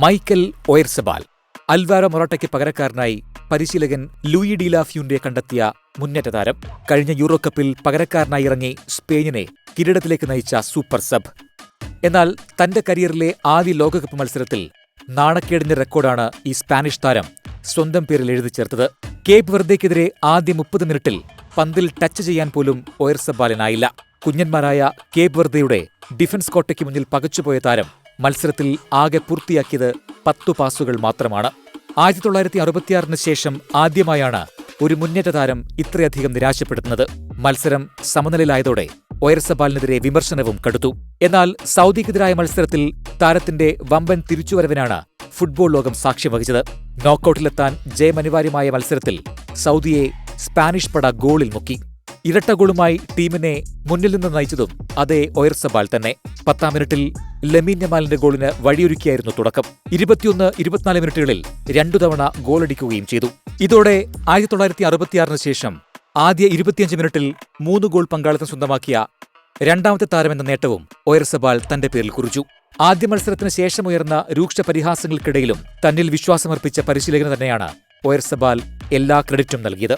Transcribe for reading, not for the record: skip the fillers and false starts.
Michael Oyarzabal. Alvaro മൊറാട്ടയ്ക്ക് പകരക്കാരനായി പരിശീലകൻ Louis D ലാഫ്യൂന്റെ കണ്ടെത്തിയ മുന്നേറ്റ താരം. കഴിഞ്ഞ യൂറോ കപ്പിൽ പകരക്കാരനായി ഇറങ്ങി സ്പെയിനിനെ കിരീടത്തിലേക്ക് നയിച്ച സൂപ്പർ സബ്. എന്നാൽ തന്റെ കരിയറിലെ ആദ്യ ലോകകപ്പ് മത്സരത്തിൽ നാണക്കേടിന്റെ റെക്കോർഡാണ് ഈ സ്പാനിഷ് താരം സ്വന്തം പേരിൽ എഴുതി ചേർത്തത്. കേപ്പ് വെർദെക്കെതിരെ ആദ്യ 30 മിനിറ്റിൽ പന്തിൽ ടച്ച് ചെയ്യാൻ പോലും ഒയർസബാലിനായില്ല. കുഞ്ഞന്മാരായ കേപ്പ് വെർദെയുടെ ഡിഫൻസ് കോട്ടയ്ക്ക് മുന്നിൽ പകച്ചുപോയ താരം മത്സരത്തിൽ ആകെ പൂർത്തിയാക്കിയത് 10 പാസുകൾ മാത്രമാണ്. 1966 ശേഷം ആദ്യമായാണ് ഒരു മുന്നേറ്റ താരം ഇത്രയധികം നിരാശപ്പെടുത്തുന്നത്. മത്സരം സമനിലയിലായതോടെ ഒയർസബാലിനെതിരെ വിമർശനവും കടുത്തു. എന്നാൽ സൗദിക്കെതിരായ മത്സരത്തിൽ താരത്തിന്റെ വമ്പൻ തിരിച്ചുവരവിനാണ് ഫുട്ബോൾ ലോകം സാക്ഷ്യം വഹിച്ചത്. നോക്കൌട്ടിലെത്താൻ ജയമനിവാര്യമായ മത്സരത്തിൽ സൗദിയെ സ്പാനിഷ് പട ഗോളിൽ മുക്കി. ഇരട്ട ഗോളുമായി ടീമിനെ മുന്നിൽ നിന്ന് നയിച്ചതും അതേ ഒയർസബാൽ തന്നെ. 10-ാം മിനിറ്റിൽ ലമീൻ യമാലിന്റെ ഗോളിന് വഴിയൊരുക്കിയായിരുന്നു തുടക്കം. 21-24 മിനിറ്റുകളിൽ 2 തവണ ഗോളടിക്കുകയും ചെയ്തു. ഇതോടെ 1966 ശേഷം ആദ്യ 25 മിനിറ്റിൽ 3 ഗോൾ പങ്കാളിത്തം സ്വന്തമാക്കിയ രണ്ടാമത്തെ താരമെന്ന നേട്ടവും ഒയർസബാൽ തന്റെ പേരിൽ കുറിച്ചു. ആദ്യ മത്സരത്തിന് ശേഷമുയർന്ന രൂക്ഷ പരിഹാസങ്ങൾക്കിടയിലും തന്നിൽ വിശ്വാസമർപ്പിച്ച പരിശീലകന് തന്നെയാണ് ഒയർസബാൽ എല്ലാ ക്രെഡിറ്റും നൽകിയത്.